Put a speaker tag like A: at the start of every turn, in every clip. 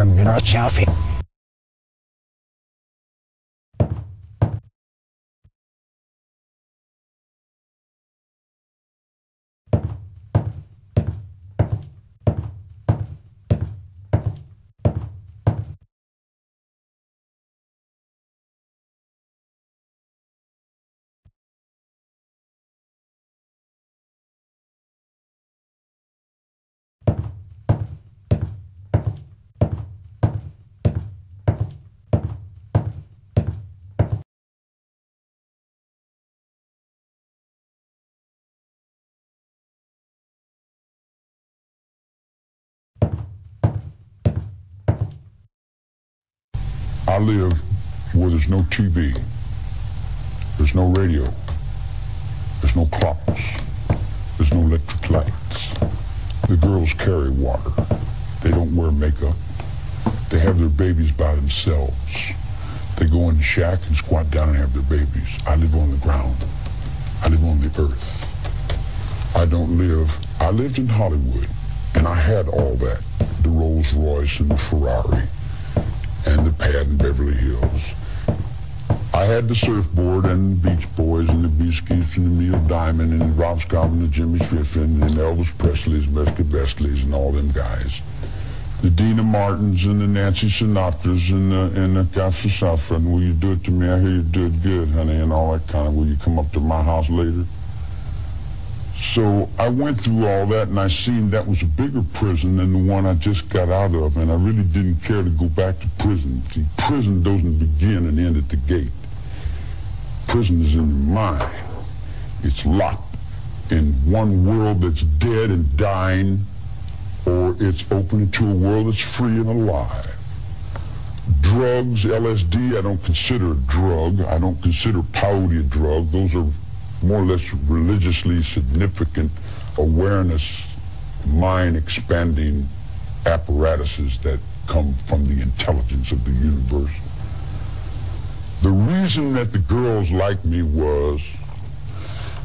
A: Mira Chafi.
B: I live where there's no TV, there's no radio, there's no clocks, there's no electric lights. The girls carry water. They don't wear makeup. They have their babies by themselves. They go in the shack and squat down and have their babies. I live on the ground. I live on the earth. I lived in Hollywood, and I had all that. The Rolls Royce and the Ferrari and the pad in Beverly Hills. I had the surfboard and the Beach Boys and the Beaskies and the Neil Diamond and the Rob Scott and the Jimmy Swift-and Elvis Presley's, Mesca Bestleys and all them guys. The Dina Martins and the Nancy Sinatras and the Kafka Safra, and will you do it to me? I hear you do it good, honey, and all that kind of, will you come up to my house later? So I went through all that, and I seen that was a bigger prison than the one I just got out of, and I really didn't care to go back to prison. See, prison doesn't begin and end at the gate. Prison is in your mind. It's locked in one world that's dead and dying, or it's open to a world that's free and alive. Drugs, LSD, I don't consider a drug. I don't consider peyote a drug. Those are more or less religiously significant awareness, mind-expanding apparatuses that come from the intelligence of the universe. The reason that the girls liked me was,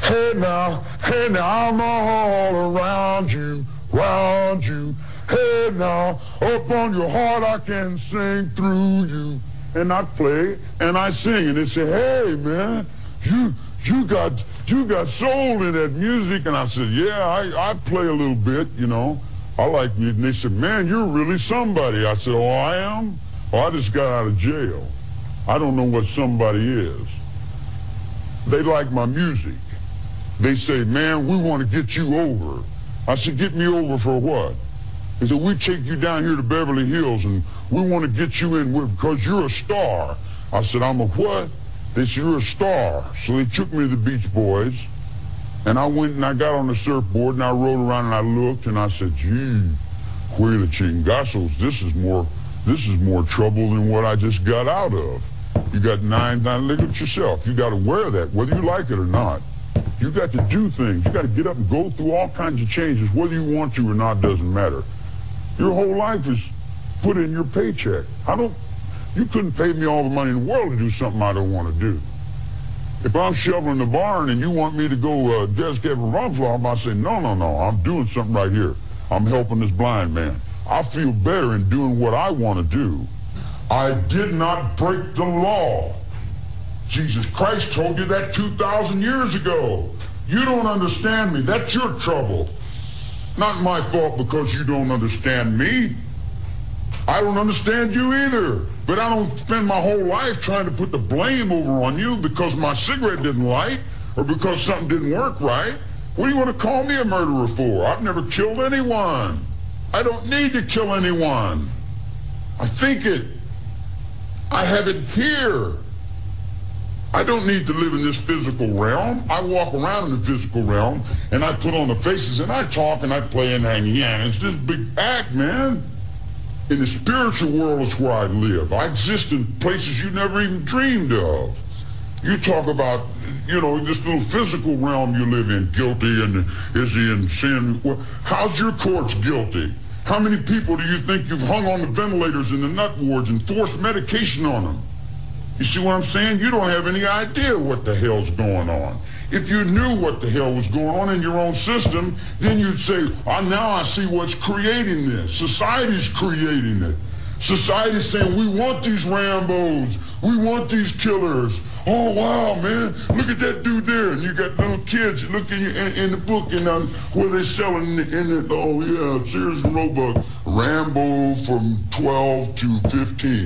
B: hey now, I'm all around you, round you. Hey now, up on your heart I can sing through you. And I play and I sing, and they say, hey man, you got soul in that music. And I said, yeah, I play a little bit, you know. I like music. And they said, man, you're really somebody. I said, oh, I am? Oh, I just got out of jail. I don't know what somebody is. They like my music. They say, man, we want to get you over. I said, get me over for what? They said, we take you down here to Beverly Hills and we want to get you in because you're a star. I said, I'm a what? They said, you're a star. So they took me to the Beach Boys, and I went and I got on the surfboard and I rode around and I looked and I said, gee, Huela Chingazos, this is more trouble than what I just got out of. You got look at yourself. You got to wear that, whether you like it or not. You got to do things. You got to get up and go through all kinds of changes, whether you want to or not, doesn't matter. Your whole life is put in your paycheck. You couldn't pay me all the money in the world to do something I don't want to do. If I'm shoveling the barn and you want me to go desk every rumflop, I say, no, I'm doing something right here. I'm helping this blind man. I feel better in doing what I want to do. I did not break the law. Jesus Christ told you that 2,000 years ago. You don't understand me. That's your trouble. Not my fault because you don't understand me. I don't understand you either. But I don't spend my whole life trying to put the blame over on you because my cigarette didn't light or because something didn't work right. What do you want to call me a murderer for? I've never killed anyone. I don't need to kill anyone. I think it. I have it here. I don't need to live in this physical realm. I walk around in the physical realm, and I put on the faces, and I talk, and I play and hang. Yeah, it's this big act, man. In the spiritual world is where I live. I exist in places you never even dreamed of. You talk about, this little physical realm you live in, guilty, and is he in sin? Well, how's your courts guilty? How many people do you think you've hung on the ventilators in the nut wards and forced medication on them? You see what I'm saying? You don't have any idea what the hell's going on. If you knew what the hell was going on in your own system, then you'd say, now I see what's creating this. Society's creating it. Society's saying, we want these Rambos. We want these killers. Oh, wow, man. Look at that dude there. And you got little kids looking in the book and where they're selling oh, yeah, Sears and Roebuck. Rambo from 12 to 15.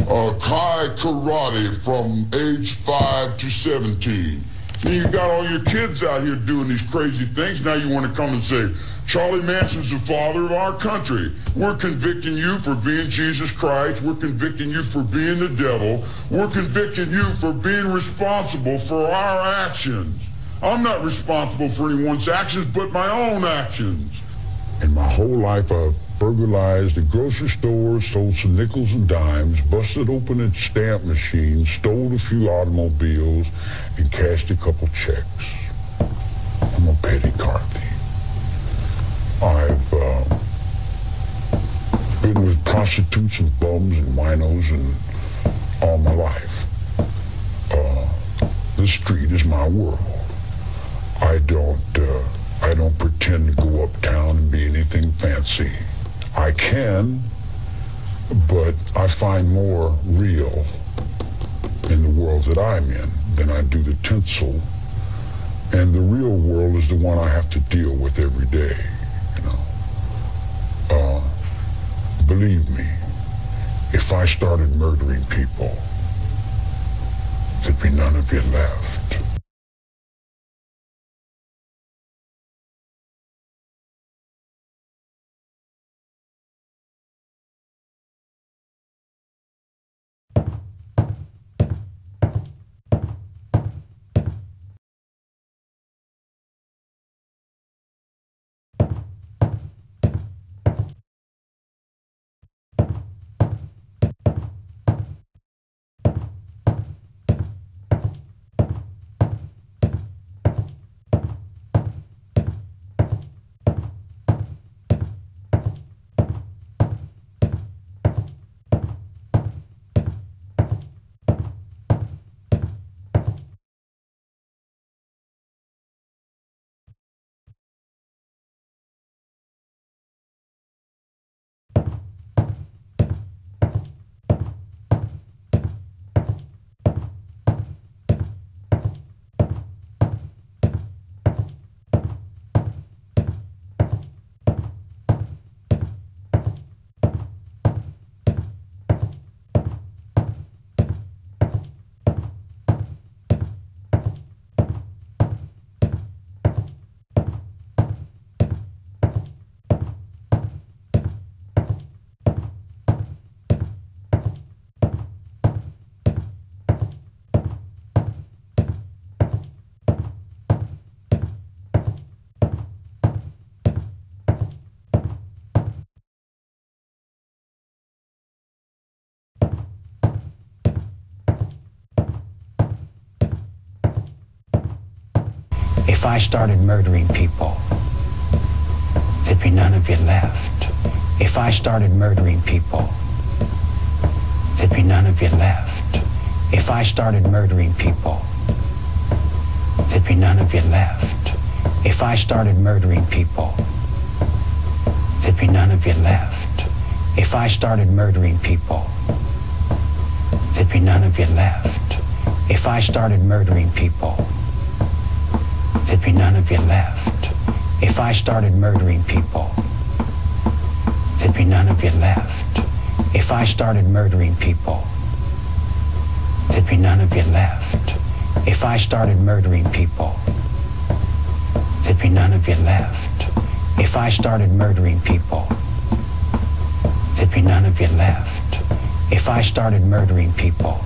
B: Kai Karate from age 5 to 17. And you got all your kids out here doing these crazy things. Now you want to come and say, Charlie Manson's the father of our country. We're convicting you for being Jesus Christ. We're convicting you for being the devil. We're convicting you for being responsible for our actions. I'm not responsible for anyone's actions but my own actions. In my whole life, I've burglarized a grocery store, sold some nickels and dimes, busted open a stamp machine, stole a few automobiles, and cashed a couple checks. I'm a petty car thief. I've been with prostitutes and bums and winos and all my life. The street is my world. I don't pretend to go uptown and be anything fancy. I can, but I find more real in the world that I'm in than I do the tinsel. And the real world is the one I have to deal with every day, you know. Believe me, if I started murdering people, there'd be none of you left.
A: If I started murdering people, there'd be none of you left. If I started murdering people, there'd be none of you left. If I started murdering people, there'd be none of you left. If I started murdering people, there'd be none of you left. If I started murdering people, there'd be none of you left. If I started murdering people, there'd be none of you left. If I started murdering people, there'd be none of you left. If I started murdering people, there'd be none of you left. If I started murdering people, there'd be none of you left. If I started murdering people, there'd be none of you left. If I started murdering people,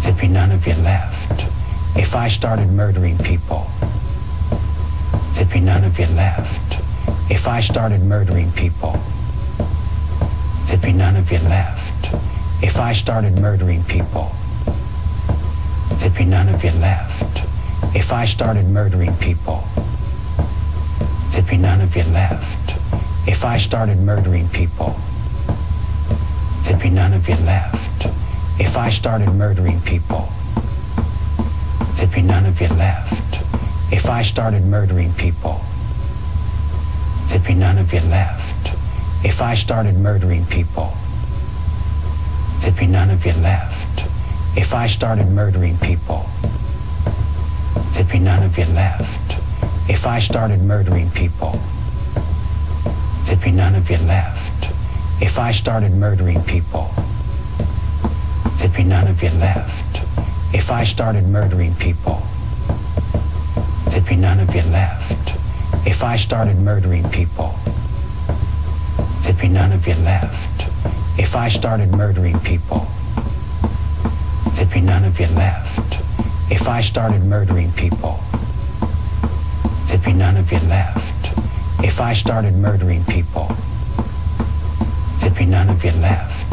A: there'd be none of you left. If I started murdering people, there'd be none of you left. If I started murdering people, there'd be none of you left. If I started murdering people, there'd be none of you left. If I started murdering people, there'd be none of you left. If I started murdering people, there'd be none of you left. If I started murdering people, there'd be none of you left. If I started murdering people, there'd be none of you left. If I started murdering people, there'd be none of you left. If I started murdering people, there'd be none of you left. If I started murdering people, there'd be none of you left. If I started murdering people, there'd be none of you left. If I started murdering people, there'd be none of you left. If I started murdering people, there'd be none of you left. If I started murdering people, there'd be none of you left. If I started murdering people, there'd be none of you left. If I started murdering people, there'd be none of you left.